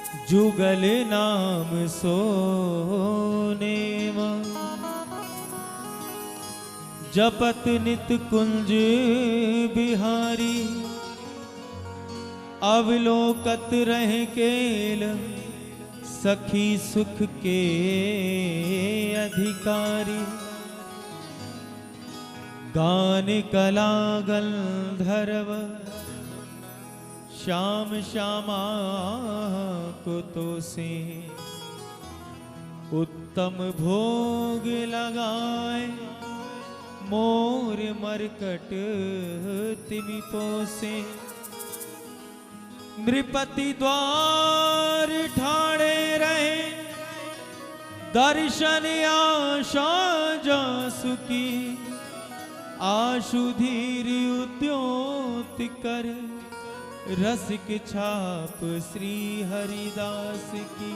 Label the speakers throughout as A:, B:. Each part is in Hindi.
A: जुगल नाम सोनेम जपत नित कुंज बिहारी अवलोकत रह केल सखी सुख के अधिकारी गान कला गंधर्व श्याम श्यामा को तो से उत्तम भोग लगाए मोर मरकट तिमि पोसे नृपति द्वार ठाणे रहे दर्शन आशा जासु की आशु धीर उद्योत कर रसिक छाप श्री हरिदास की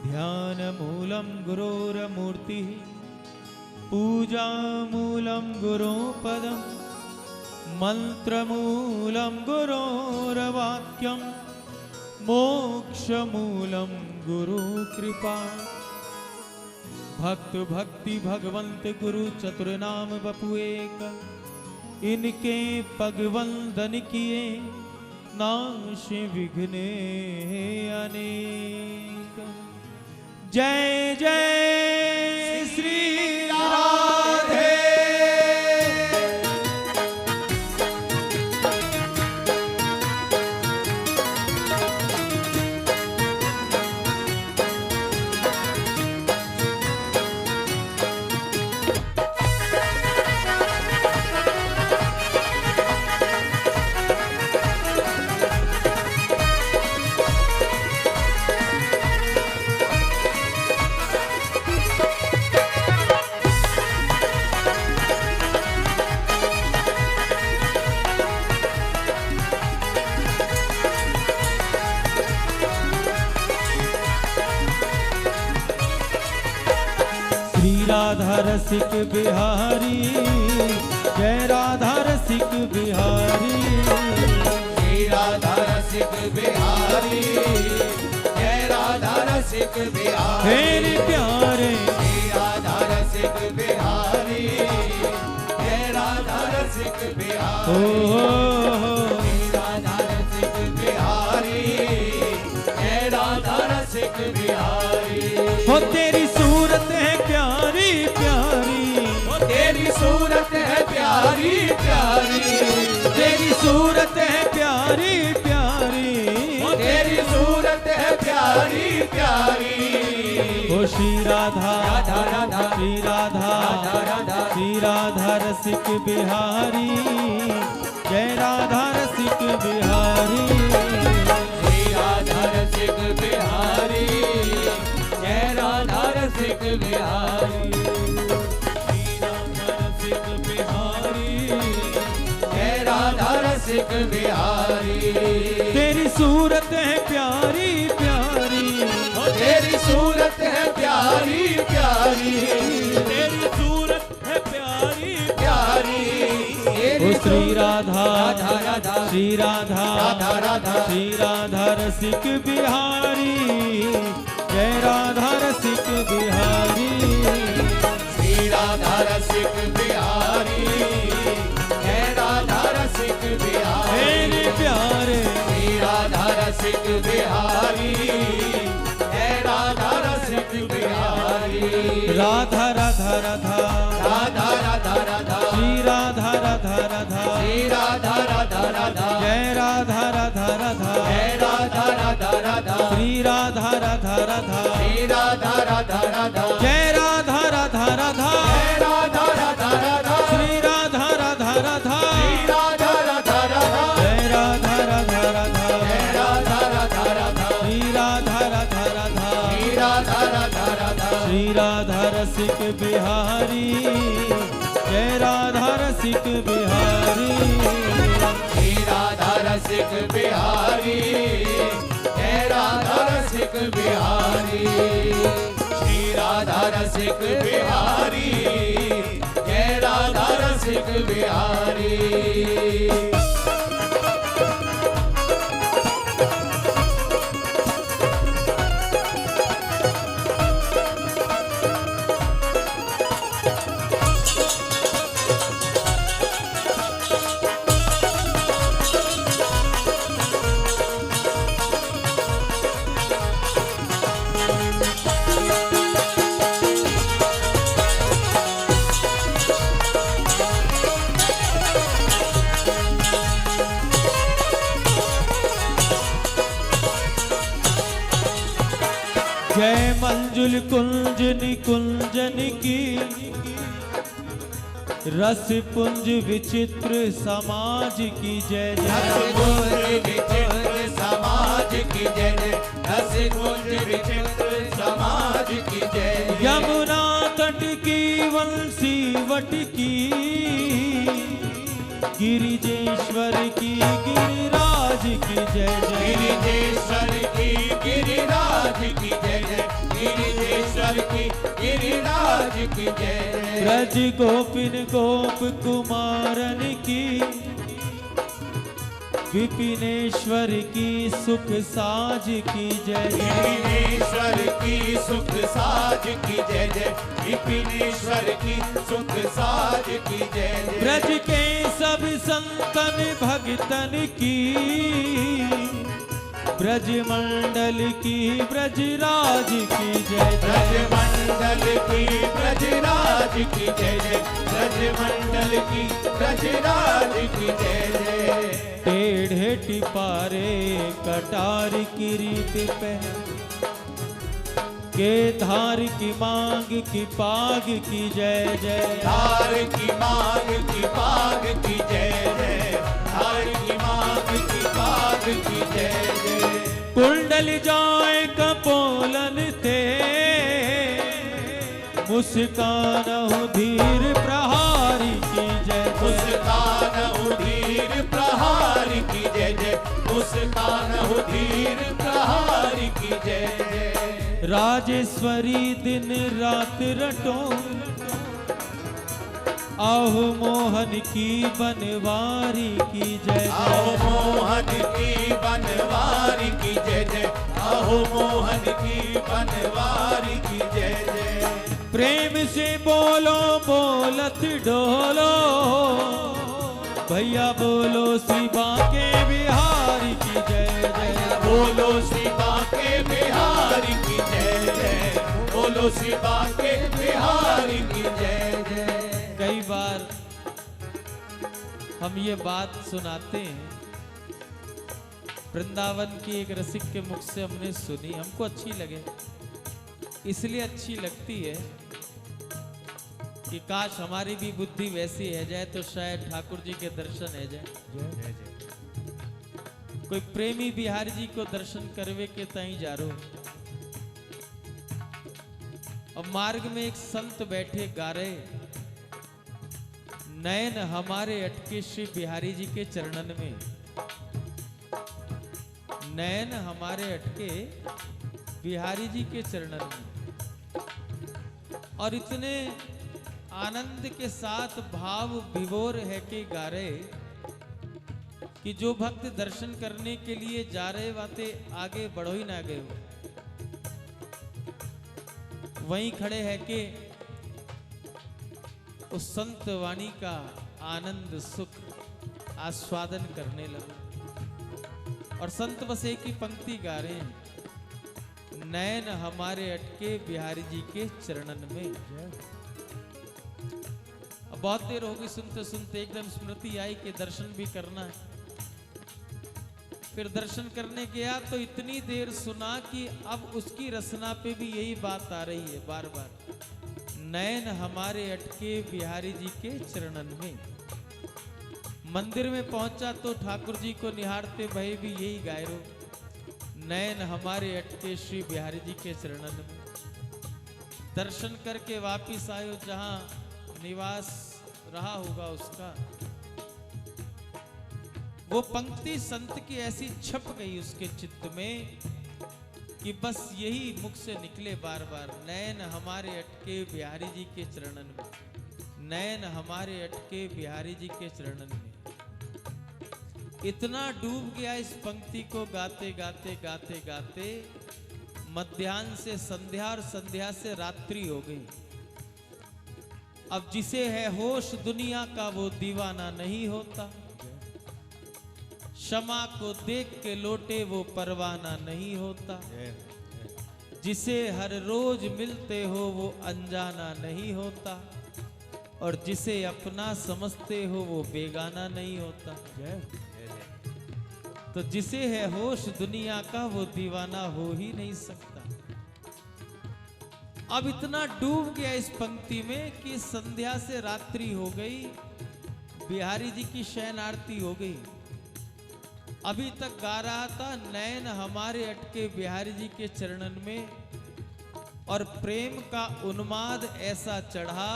A: ध्यान मूलम गुरोर मूर्ति पूजा मूलम गुरो पदम मंत्र मूलम गुरोर वाक्यम मोक्ष मूलम गुरु कृपा भक्त भक्ति भगवंत गुरु चतुर नाम बपु एक इनके पगवंदन किए नाश विघ्न अनेक। जय जय श्री राधे। राधा रसिक बिहारी जय राधा रसिक बिहारी
B: श्री राधा रसिक बिहारी जय राधा रसिक बिहारी
A: मेरे प्यारे
B: श्री राधा रसिक बिहारी जय राधा रसिक बिहारी श्री राधा रसिक बिहारी जय राधा रसिक बिहारी
A: हो तेरी सूरत है प्यारी प्यारी
B: तेरी सूरत है प्यारी प्यारी
A: तेरी सूरत है प्यारी प्यारी
B: तेरी सूरत है प्यारी प्यारी
A: ओ श्री राधा
B: राधा राधा
A: श्री राधा
B: राधा राधा
A: श्री राधा रसिक बिहारी जय राधा रसिक बिहारी
B: श्री राधा रसिक बिहारी जय राधा रसिक बिहारी जय राधा रसिक बिहारी
A: तेरी सूरत है प्यारी प्यारी
B: तेरी सूरत है प्यारी प्यारी
A: तेरी सूरत है प्यारी
B: प्यारी
A: ओ श्री राधा
B: राधा राधा
A: श्री राधा
B: राधा राधा
A: श्री राधा रसिक बिहारी जय राधा रसिक बिहारी
B: श्री राधा रसिक बिहारी जय राधा रसिक बिहारी
A: मेरे प्यारे
B: श्री राधा रसिक बिहारी जय राधा रसिक बिहारी
A: राधा राधा राधा
B: राधा राधा राधा
A: श्री राधा राधा राधा
B: श्री राधा राधा राधा
A: जय राधा राधा राधा
B: जय राधा राधा राधा
A: श्री राधा राधा राधा
B: श्री राधा राधा राधा
A: जय राधा राधा राधा
B: जय राधा राधा राधा
A: श्री राधा राधा राधा
B: श्री राधा राधा राधा
A: जय राधा राधा राधा
B: जय राधा राधा राधा
A: श्री राधा राधा राधा
B: श्री राधा राधा राधा
A: श्री राधा रसिक बिहारी जय राधा रसिक बिहारी
B: श्री राधा रसिक बिहारी जय राधा रसिक बिहारी श्री राधा रसिक बिहारी जय राधा रसिक बिहारी
A: जय मंजुल कुंज निकुंजन की रस पुंज विचित्र समाज की जय
B: रसकुंज
A: जय।
B: विचित्र समाज की जय जय, रसकुंज विचित्र समाज की जय जय।
A: यमुना तट की वंशी वट की गिरिजेश्वर की गिरिराज की जय जय।
B: गिरिजेश्वर की गिरिराज की जय जय, गिरिजेश्वर की गिरिराज की जय जय।
A: ब्रज गोपिन गोप कुमारन की विपिनेश्वर की सुख साज की जय जय।
B: विपिनेश्वर की सुख साज की जय जय, विपिनेश्वर की सुख साज की जय जय।
A: ब्रज के सब संतन भगतन की ब्रज मंडल की ब्रजराज की जय
B: ब्रज
A: जय।
B: मंडल की ब्रजराज की जय जय, ब्रज मंडल की ब्रजराज की जय जय।
A: टेढ़े टिपारे कटार किरीट पहन के धार की मांग की पाग की जय जय।
B: धार की मांग की पाग की जय जय, धार की मांग की पाग की जय जय।
A: कुंडल जाए कपोलन थे मुस्कान धीर प्रहारी की जय जय।
B: मुस्कान उधीर प्रहार की जय जय, मुस्कान उधीर प्रहार की जय जय।
A: राजेश्वरी दिन रात रटो आहु मोहन की बनवारी की जय
B: आओ
A: जय।
B: मोहन की बनवारी की जय जय, आओ मोहन की बनवारी की जय जय।
A: प्रेम से बोलो बोलत डोलो भैया बोलो शिवा के बिहारी की जय जय।
B: बोलो शिवा के बिहारी की जय जय, बोलो शिवा के बिहारी की जय जय।
A: कई बार हम ये बात सुनाते हैं, वृंदावन की एक रसिक के मुख से हमने सुनी, हमको अच्छी लगे। इसलिए अच्छी लगती है कि काश हमारी भी बुद्धि वैसी है जाए तो शायद ठाकुर जी के दर्शन है जाए। कोई प्रेमी बिहारी जी को दर्शन करवे के तई जा रो। अब मार्ग में एक संत बैठे गा रहे, नयन हमारे अटके श्री बिहारी जी के चरणन में। नयन हमारे अटके बिहारी जी के चरणन में। और इतने आनंद के साथ भाव विभोर है के गा रहे कि जो भक्त दर्शन करने के लिए जा रहे बातें आगे बढ़ो ही ना गए हो, वहीं खड़े है कि उस संत वाणी का आनंद सुख आस्वादन करने लगो। और संत बस एक ही पंक्ति गा रहे हैं, नयन हमारे अटके बिहारी जी के चरणन में। अब बहुत देर होगी सुनते सुनते एकदम स्मृति आई कि दर्शन भी करना है। फिर दर्शन करने गया तो इतनी देर सुना कि अब उसकी रसना पे भी यही बात आ रही है बार बार, नयन हमारे अटके बिहारी जी के चरणन में। मंदिर में पहुंचा तो ठाकुर जी को निहारते भय भी यही गायरो, नयन हमारे अटके श्री बिहारी जी के चरणन में। दर्शन करके वापिस आयो जहां निवास रहा होगा उसका। वो पंक्ति संत की ऐसी छप गई उसके चित्त में कि बस यही मुख से निकले बार बार, नयन हमारे अटके बिहारी जी के चरणन में, नयन हमारे अटके बिहारी जी के चरणन में। इतना डूब गया इस पंक्ति को गाते गाते गाते गाते, मध्याह्न से संध्या और संध्या से रात्रि हो गई। अब जिसे है होश दुनिया का वो दीवाना नहीं होता, क्षमा को देख के लौटे वो परवाना नहीं होता, जिसे हर रोज मिलते हो वो अनजाना नहीं होता, और जिसे अपना समझते हो वो बेगाना नहीं होता। तो जिसे है होश दुनिया का वो दीवाना हो ही नहीं सकता। अब इतना डूब गया इस पंक्ति में कि संध्या से रात्रि हो गई, बिहारी जी की शयन आरती हो गई। अभी तक गा रहा था नैन हमारे अटके बिहारी जी के चरणन में, और प्रेम का उन्माद ऐसा चढ़ा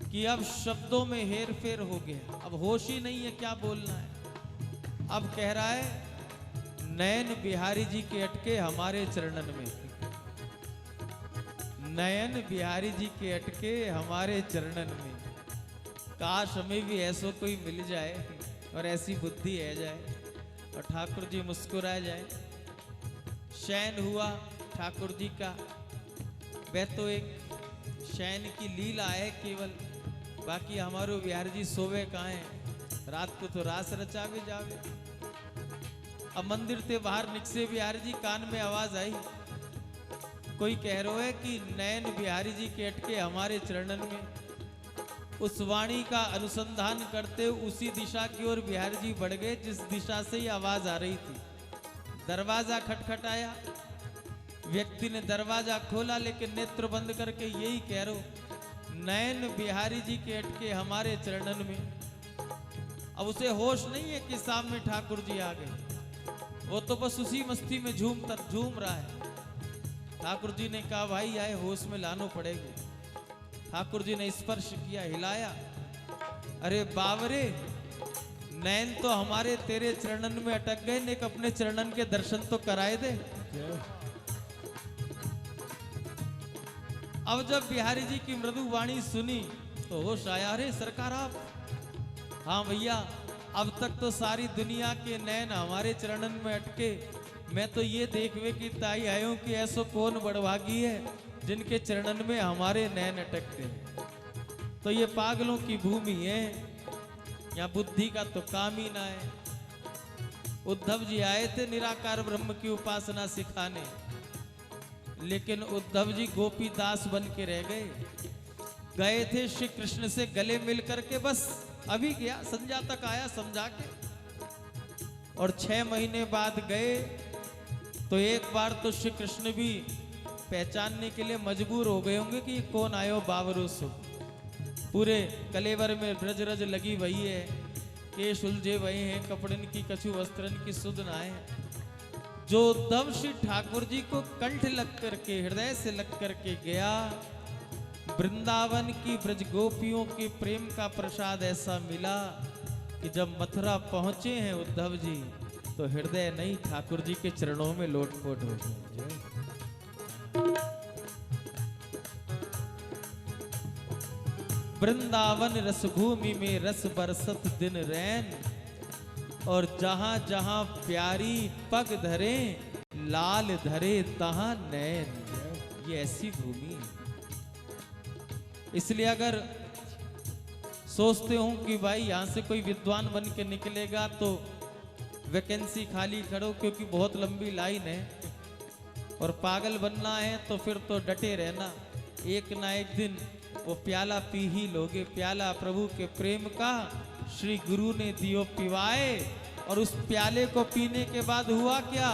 A: कि अब शब्दों में हेर फेर हो गया। अब होश ही नहीं है क्या बोलना है। अब कह रहा है नैन बिहारी जी के अटके हमारे चरणन में, नयन बिहारी जी के अटके हमारे चरणन में। काश हमें भी ऐसो कोई मिल जाए और ऐसी बुद्धि है जाए और ठाकुर जी मुस्कुरा जाए। शयन हुआ ठाकुर जी का, वह तो एक शयन की लीला है केवल, बाकी हमारो बिहारी जी सोवे कहाँ है। रात को तो रास रचावे जावे। अब मंदिर से बाहर निकसे बिहारी जी, कान में आवाज आई, कोई कह रहा है कि नैन बिहारी जी के अटके हमारे चरणन में। उस वाणी का अनुसंधान करते उसी दिशा की ओर बिहारी जी बढ़ गए जिस दिशा से ही आवाज आ रही थी। दरवाजा खटखटाया, व्यक्ति ने दरवाजा खोला, लेकिन नेत्र बंद करके यही कह रहा, नैन बिहारी जी के अटके हमारे चरणन में। अब उसे होश नहीं है कि सामने ठाकुर जी आ गए, वो तो बस उसी मस्ती में झूम रहा है। ठाकुर जी ने कहा भाई आए होश में लानो पड़ेगा। ठाकुर जी ने स्पर्श किया, हिलाया, अरे बावरे नैन तो हमारे तेरे चरणन में अटक गए, नेक अपने चरणन के दर्शन तो कराए दे। अब जब बिहारी जी की मृदु वाणी सुनी तो होश आया, अरे सरकार आप, हाँ भैया अब तक तो सारी दुनिया के नैन हमारे चरणन में अटके, मैं तो ये देखवे की ताई आयो कि ऐसो कौन बड़भागी है जिनके चरणन में हमारे नैन अटकते हैं। तो ये पागलों की भूमि है, यहाँ बुद्धि का तो काम ही ना है। उद्धव जी आए थे निराकार ब्रह्म की उपासना सिखाने, लेकिन उद्धव जी गोपी दास बन के रह गए थे श्री कृष्ण से गले मिल करके, बस अभी गया संध्या तक आया समझा के, और 6 महीने बाद गए तो एक बार तो श्री कृष्ण भी पहचानने के लिए मजबूर हो गए होंगे कि कौन आयो बाबरू सो। पूरे कलेवर में ब्रज रज लगी वही है, केश उलझे वही हैं, कपड़न की कछु वस्त्रन की सुध नाए। जो उद्धव श्री ठाकुर जी को कंठ लग करके, हृदय से लग करके गया, वृंदावन की ब्रज गोपियों के प्रेम का प्रसाद ऐसा मिला कि जब मथुरा पहुंचे हैं उद्धव जी तो हृदय नहीं ठाकुर जी के चरणों में लोटपोट हो गए। वृंदावन रस भूमि में रस बरसत दिन रैन, और जहां जहां प्यारी पग धरे लाल धरे तहां नैन। ये ऐसी भूमि है। इसलिए अगर सोचते हो कि भाई यहां से कोई विद्वान बन के निकलेगा तो वैकेंसी खाली करो, क्योंकि बहुत लंबी लाइन है, और पागल बनना है तो फिर तो डटे रहना, एक ना एक दिन वो प्याला पी ही लोगे। प्याला प्रभु के प्रेम का श्री गुरु ने दियो पिवाए, और उस प्याले को पीने के बाद हुआ क्या,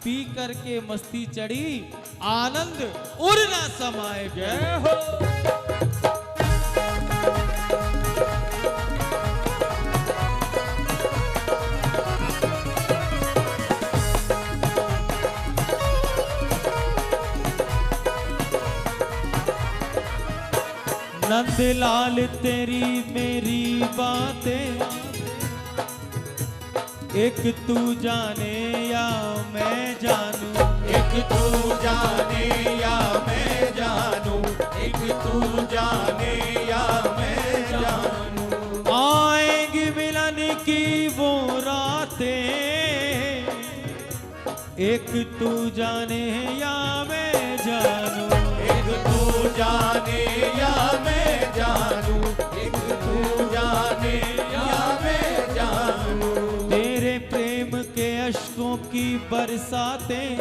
A: पी करके मस्ती चढ़ी, आनंद उड़ ना समाए। जय हो। नंदलाल तेरी मेरी बातें एक तू जाने या मैं जानू,
B: एक तू जाने या मैं जानू, एक तू जाने या मैं जानू।
A: आएंगी मिलन की वो रातें, एक तू जाने या मैं जानू,
B: एक तू जाने या मैं जानू, एक तू जाने या मैं जानू।
A: तेरे प्रेम के अश्कों की बरसातें,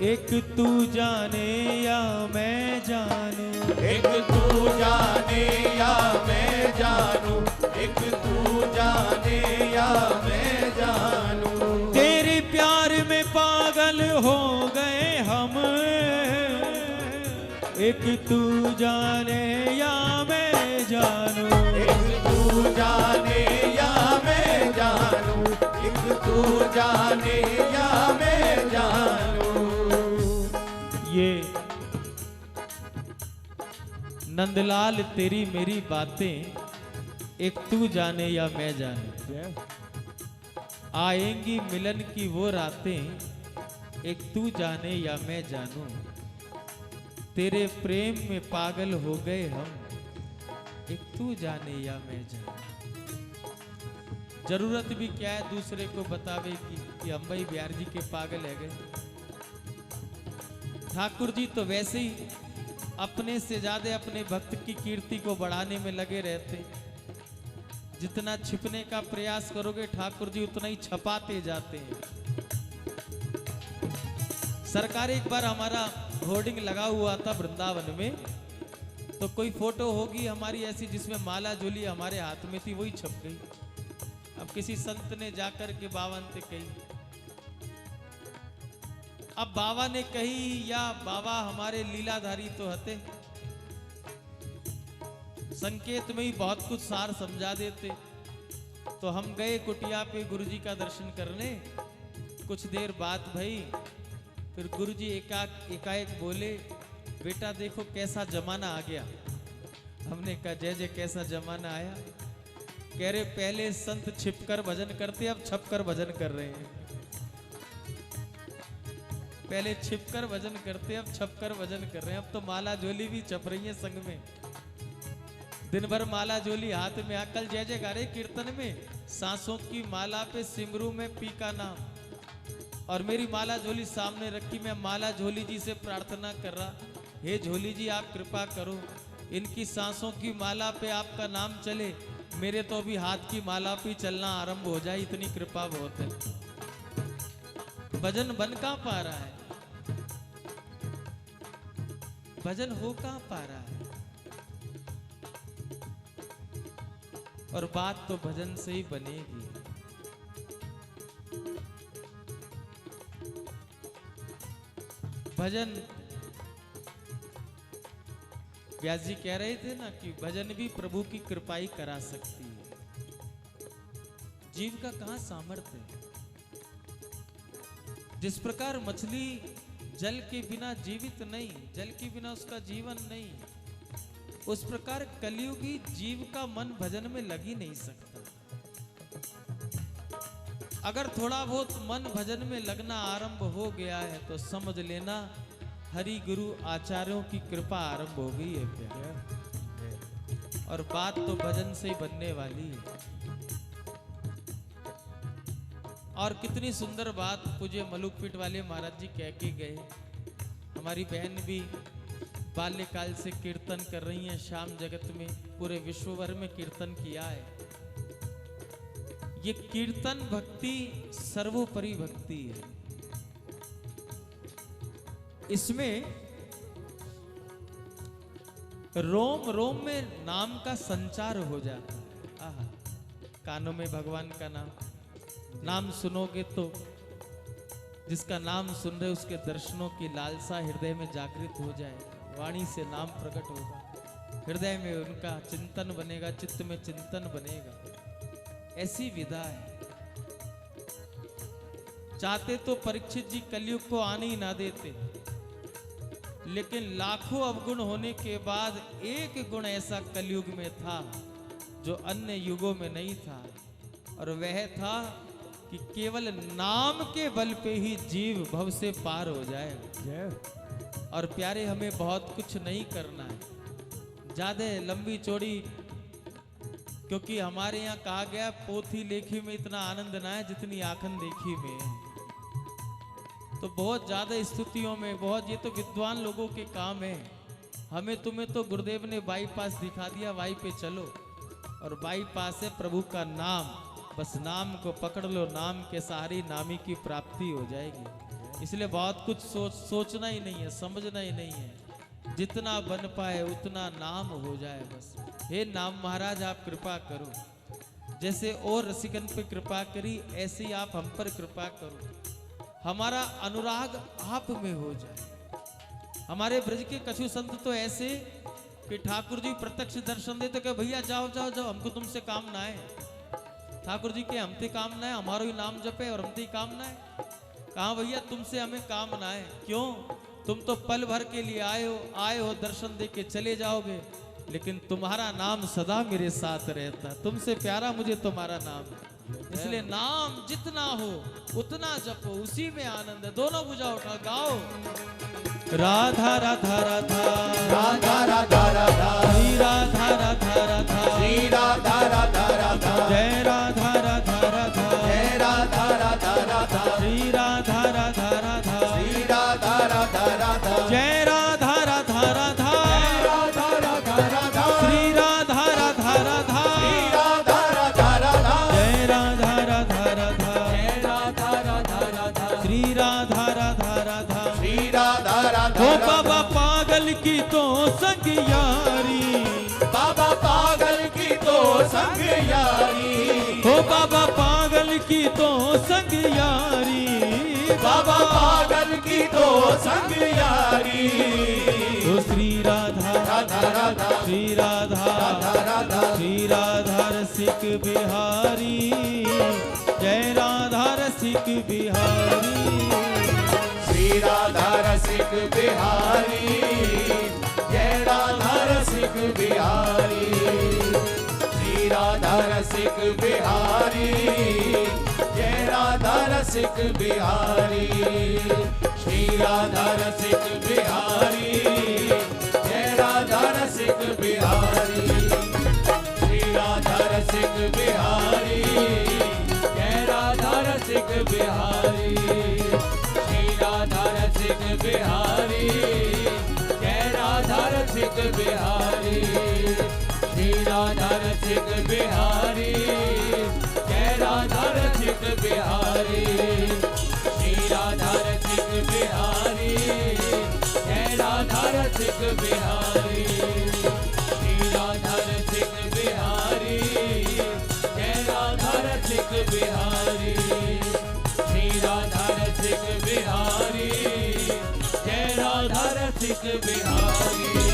A: एक तू जाने या मैं जानू,
B: एक तू जाने या मैं जानू, एक तू जाने या मैं जानू।
A: तेरे प्यार में पागल हो गए हम, एक तू जाने या मैं जानू,
B: एक तू जाने या मैं जानू, एक तू जाने या मैं जानू।
A: ये नंदलाल तेरी मेरी बातें एक तू जाने या मैं जाने, आएंगी मिलन की वो रातें एक तू जाने या मैं जानूं, तेरे प्रेम में पागल हो गए हम एक तू जाने या मैं जानूं। जरूरत भी क्या है दूसरे को बतावे कि हम भाई बिहार जी के पागल है गए। ठाकुर जी तो वैसे ही अपने से ज्यादा अपने भक्त की कीर्ति को बढ़ाने में लगे रहते। जितना छिपने का प्रयास करोगे ठाकुर जी उतना ही छपाते जाते हैं। सरकार एक बार हमारा होर्डिंग लगा हुआ था वृंदावन में, तो कोई फोटो होगी हमारी ऐसी जिसमें माला झोली हमारे हाथ में थी, वही छप गई। अब किसी संत ने जाकर के बाबा ने कही, अब बाबा ने कही या बाबा हमारे लीलाधारी तो हते, संकेत में ही बहुत कुछ सार समझा देते। तो हम गए कुटिया पे गुरुजी का दर्शन करने। कुछ देर बाद भाई फिर गुरुजी एकाएक बोले, बेटा देखो कैसा जमाना आ गया। हमने कहा जय जय कैसा जमाना आया। कह रहे पहले संत छिपकर भजन करते अब छपकर भजन कर रहे हैं। पहले छिपकर भजन करते अब छपकर भजन कर रहे हैं। अब तो माला झोली भी छप रही है संग में, दिन भर माला झोली हाथ में। कल जय जय गा रहे कीर्तन में, सांसों की माला पे सिमरू में पी का नाम, और मेरी माला झोली सामने रखी। मैं माला झोली जी से प्रार्थना कर रहा, हे झोली जी आप कृपा करो इनकी सांसों की माला पे आपका नाम चले, मेरे तो अभी हाथ की माला पे चलना आरंभ हो जाए, इतनी कृपा बहुत है। भजन बन कहां पा रहा है, भजन हो कहां पा रहा है। और बात तो भजन से ही बनेगी। भजन व्यास जी कह रहे थे ना कि भजन भी प्रभु की कृपा ही करा सकती है, जीव का कहां सामर्थ्य है। जिस प्रकार मछली जल के बिना जीवित नहीं, जल के बिना उसका जीवन नहीं, उस प्रकार कलियुगी जीव का मन भजन में लग ही नहीं सकता। अगर थोड़ा बहुत मन भजन में लगना आरंभ हो गया है तो समझ लेना हरि गुरु आचार्यों की कृपा आरंभ हो गई है प्यार। और बात तो भजन से ही बनने वाली है। और कितनी सुंदर बात पूज्य मलुकपीठ वाले महाराज जी कह के गए। हमारी बहन भी बाल्यकाल से कीर्तन कर रही हैं, श्याम जगत में पूरे विश्व भर में कीर्तन किया है। ये कीर्तन भक्ति सर्वोपरि भक्ति है। इसमें रोम रोम में नाम का संचार हो जाता है। आहा, कानों में भगवान का नाम सुनोगे तो जिसका नाम सुन रहे उसके दर्शनों की लालसा हृदय में जागृत हो जाए, वाणी से नाम प्रकट होगा, हृदय में उनका चिंतन बनेगा, चित्त में चिंतन बनेगा। ऐसी विधा है। चाहते तो परीक्षित जी कलयुग को आने ही ना देते, लेकिन लाखों अवगुण होने के बाद एक गुण ऐसा कलयुग में था जो अन्य युगों में नहीं था, और वह था कि केवल नाम के बल पे ही जीव भव से पार हो जाएगा। और प्यारे हमें बहुत कुछ नहीं करना है, ज्यादा लंबी चौड़ी, क्योंकि हमारे यहाँ कहा गया पोथी लेखी में इतना आनंद ना है जितनी आखन देखी में है। तो बहुत ज्यादा स्तुतियों में बहुत, ये तो विद्वान लोगों के काम है। हमें तुम्हें तो गुरुदेव ने बाईपास दिखा दिया, वाई पे चलो, और बाईपास है प्रभु का नाम। बस नाम को पकड़ लो, नाम के सहारे नामी की प्राप्ति हो जाएगी। इसलिए बहुत कुछ सोचना ही नहीं है, समझना ही नहीं है। जितना बन पाए उतना नाम हो जाए बस। हे नाम महाराज आप कृपा करो, जैसे और रसिकन पे कृपा करी ऐसे ही आप हम पर कृपा करो। हमारा अनुराग आप में हो जाए। हमारे ब्रज के कछु संत तो ऐसे कि ठाकुर जी प्रत्यक्ष दर्शन देते कहे भैया जाओ जाओ जाओ, हमको तुमसे काम ना है। ठाकुर जी के हमते काम ना है, हमारो ही नाम जपे और हमते ही काम ना है। कहा भैया तुमसे हमें काम ना है, क्यों? तुम तो पल भर के लिए आए हो दर्शन दे के चले जाओगे, लेकिन तुम्हारा नाम सदा मेरे साथ रहता, तुमसे प्यारा मुझे तुम्हारा नाम है। इसलिए नाम जितना हो उतना जपो, उसी में आनंद है। दोनों भुजा उठा गाओ, राधा राधा राधा
B: राधा राधा राधा
A: श्री राधा राधा राधा
B: श्री राधा राधा राधा
A: जय राधा राधा राधा
B: जय राधा राधा राधा
A: श्री राधा राधा राधा
B: श्री राधा राधा राधा
A: जय राधा राधा राधा
B: राधा राधा राधा
A: श्री राधा राधा राधा
B: श्री राधा राधा राधा
A: जय राधा राधा राधा
B: जय राधा राधा राधा
A: श्री राधा राधा राधा
B: श्री राधा राधा
A: ओ बाबा पागल की तो संग यारी,
B: बाबा पागल की तो संग यारी
A: ओ बाबा पागल की तो संग यारी,
B: बाबा पागल की तो संग यारी
A: ओ श्री राधा
B: राधा राधा
A: श्री राधा
B: राधा राधा
A: श्री राधा रसिक बिहारी, जय राधा रसिक बिहारी,
B: श्री राधा रसिक बिहारी जय राधा रसिक बिहारी श्री राधा रसिक बिहारी जय राधा रसिक बिहारी श्री राधा रसिक बिहारी जय राधा रसिक बिहारी श्री राधा रसिक बिहारी जय राधा रसिक बिहारी श्री राधा रसिक बिहारी जय राधा रसिक बिहारी श्री राधा रसिक बिहारी जय राधा रसिक बिहारी श्री राधा रसिक बिहारी जय राधा रसिक बिहारी श्री राधा रसिक बिहारी जय राधा रसिक बिहारी श्री राधा रसिक बिहारी जय राधा रसिक बिहारी।